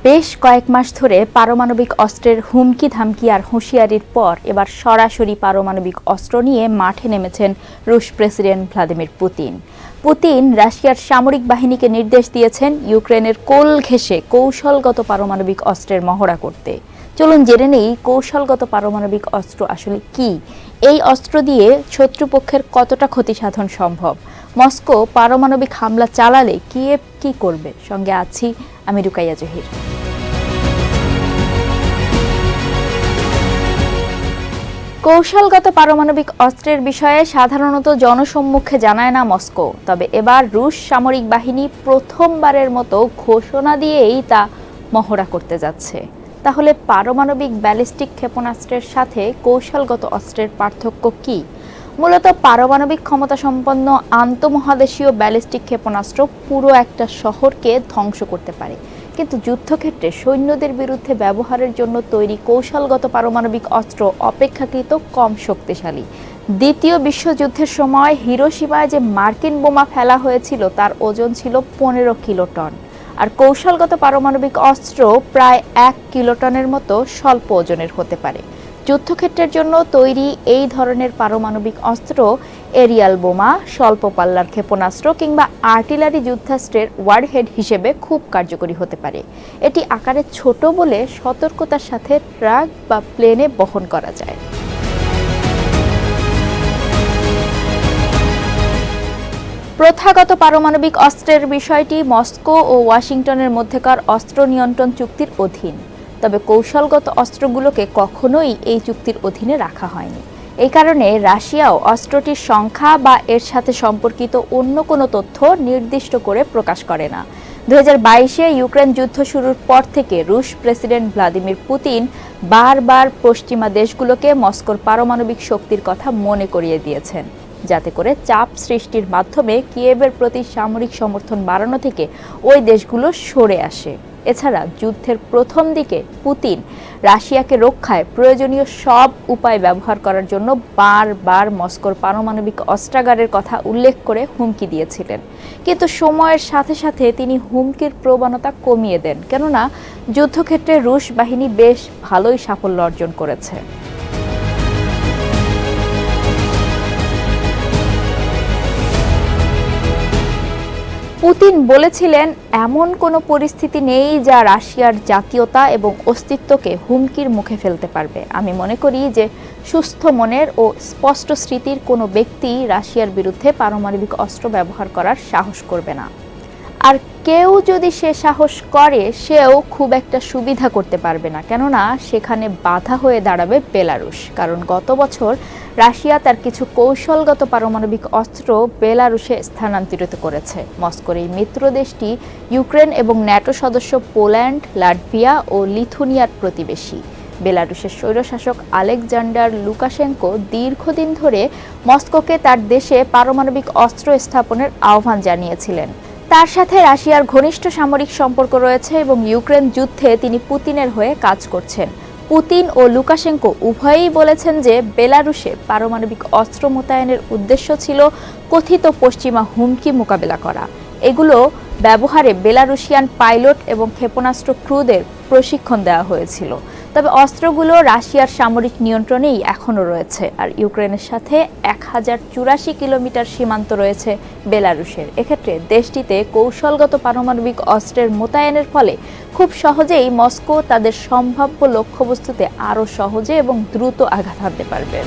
বেশ কয়েক মাস ধরে পারমাণবিক অস্ত্রের হুমকি ধামকি আর হুঁশিয়ারির পর এবার সরাসরি পারমাণবিক অস্ত্র নিয়ে মাঠে নেমেছেন রুশ প্রেসিডেন্ট ভ্লাদিমির পুতিন। রাশিয়ার সামরিক বাহিনীকে নির্দেশ দিয়েছেন ইউক্রেনের কোল ঘেঁষে কৌশলগত পারমাণবিক অস্ত্রের মহড়া করতে। চলুন জেনে নেই কৌশলগত পারমাণবিক অস্ত্র আসলে কি, এই অস্ত্র দিয়ে শত্রুপক্ষের কতটা ক্ষতি সাধন সম্ভব, মস্কো পারমাণবিক হামলা চালালে কিয়েভ কি করবে। সঙ্গে আছি আমি রুকাইয়া জহির। কৌশলগত পারমাণবিক অস্ত্রের বিষয়ে সাধারণত জনসম্মুখে জানায় না মস্কো, তবে এবার রুশ সামরিক বাহিনী প্রথমবারের মতো ঘোষণা দিয়েই তা মহড়া করতে যাচ্ছে। তাহলে পারমাণবিক ব্যালিস্টিক ক্ষেপণাস্ত্রের সাথে কৌশলগত অস্ত্রের পার্থক্য কি? মূলত পারমাণবিক ক্ষমতাসম্পন্ন আন্তঃমহাদেশীয় ব্যালিস্টিক ক্ষেপণাস্ত্র পুরো একটা শহরকে ধ্বংস করতে পারে, কিন্তু যুদ্ধক্ষেত্রে সৈন্যদের বিরুদ্ধে ব্যবহারের জন্য তৈরি কৌশলগত পারমাণবিক অস্ত্র অপেক্ষাকৃত কম শক্তিশালী। দ্বিতীয় বিশ্বযুদ্ধের সময় হিরোশিমায় যে মার্কিন বোমা ফেলা হয়েছিল তার ওজন ছিল 15 কিলোটন, আর কৌশলগত পারমাণবিক অস্ত্র প্রায় 1 কিলোটনের মতো স্বল্প ওজনের হতে পারে। যুদ্ধক্ষেত্রের জন্য তৈরি এই ধরনের পারমাণবিক অস্ত্র এরিয়াল বোমা, স্বল্প পাল্লার ক্ষেপণাস্ত্র কিংবা আর্টিলারি যুদ্ধাস্ত্রের ওয়ারহেড হিসেবে খুব কার্যকরী হতে পারে। এটি আকারে ছোট বলে সতর্কতার সাথে ট্রাক বা প্লেনে বহন করা যায়। প্রথাগত পারমাণবিক অস্ত্রের বিষয়টি মস্কো ও ওয়াশিংটনের মধ্যকার অস্ত্র নিয়ন্ত্রণ চুক্তির অধীন, তবে কৌশলগত অস্ত্রগুলোকে কখনোই এই চুক্তির অধীনে রাখা হয়নি। এই কারণে রাশিয়াও অস্ত্রটির সংখ্যা বা এর সাথে সম্পর্কিত অন্য কোনো তথ্য নির্দিষ্ট করে প্রকাশ করে না। 2022-এ ইউক্রেন যুদ্ধ শুরুর পর থেকে রুশ প্রেসিডেন্ট ভ্লাদিমির পুতিন বারবার পশ্চিমা দেশগুলোকে মস্কোর পারমাণবিক শক্তির কথা মনে করিয়ে দিয়েছেন, যাতে করে চাপ সৃষ্টির মাধ্যমে কিয়েভের প্রতি সামরিক সমর্থন বাড়ানো থেকে ওই দেশগুলো সরে আসে। এছাড়া যুদ্ধের প্রথম দিকে পুতিন রাশিয়াকে রক্ষায় প্রয়োজনীয় সব উপায় ব্যবহার করার জন্য বারবার মস্কোর পারমাণবিক অস্ত্রাগারের কথা উল্লেখ করে হুমকি দিয়েছিলেন, কিন্তু সময়ের সাথে সাথে তিনি হুমকির প্রবণতা কমিয়ে দেন, কেননা যুদ্ধক্ষেত্রে রুশ বাহিনী বেশ ভালোই সাফল্য অর্জন করেছে। পুতিন বলেছিলেন, এমন কোনো পরিস্থিতি নেই যা রাশিয়ার জাতীয়তা এবং অস্তিত্বকে হুমকির মুখে ফেলতে পারবে। আমি মনে করি যে সুস্থ মনের ও স্পষ্ট স্মৃতির কোনো ব্যক্তি রাশিয়ার বিরুদ্ধে পারমাণবিক অস্ত্র ব্যবহার করার সাহস করবে না। আর কেউ যদি সে সাহস করে সেও খুব একটা সুবিধা করতে পারবে না, কেননা সেখানে বাধা হয়ে দাঁড়াবে বেলারুশ। কারণ গত বছর রাশিয়া তার কিছু কৌশলগত পারমাণবিক অস্ত্র বেলারুশে স্থানান্তরিত করেছে। মস্কোর এই মিত্র দেশটি ইউক্রেন এবং ন্যাটো সদস্য পোল্যান্ড, লাটভিয়া ও লিথুনিয়ার প্রতিবেশী। বেলারুশের স্বৈরশাসক আলেকজান্ডার লুকাশেঙ্কো দীর্ঘদিন ধরে মস্কোকে তার দেশে পারমাণবিক অস্ত্র স্থাপনের আহ্বান জানিয়েছিলেন। তার সাথে রাশিয়ার ঘনিষ্ঠ সামরিক সম্পর্ক রয়েছে এবং ইউক্রেন যুদ্ধে তিনি পুতিনের হয়ে কাজ করছেন। পুতিন ও লুকাশেঙ্কো উভয়েই বলেছেন যে বেলারুশে পারমাণবিক অস্ত্র মোতায়েনের উদ্দেশ্য ছিল কথিত পশ্চিমা হুমকি মোকাবেলা করা। এগুলো ব্যবহারে বেলারুশিয়ান পাইলট এবং ক্ষেপণাস্ত্র ক্রুদের প্রশিক্ষণ দেওয়া হয়েছিল। তবে অস্ত্রগুলো রাশিয়ার সামরিক নিয়ন্ত্রণেই এখনও রয়েছে, আর ইউক্রেনের সাথে 1084 কিলোমিটার সীমান্ত রয়েছে বেলারুশের। এক্ষেত্রে দেশটিতে কৌশলগত পারমাণবিক অস্ত্রের মোতায়েনের ফলে খুব সহজেই মস্কো তাদের সম্ভাব্য লক্ষ্যবস্তুতে আরও সহজে এবং দ্রুত আঘাত হানতে পারবে।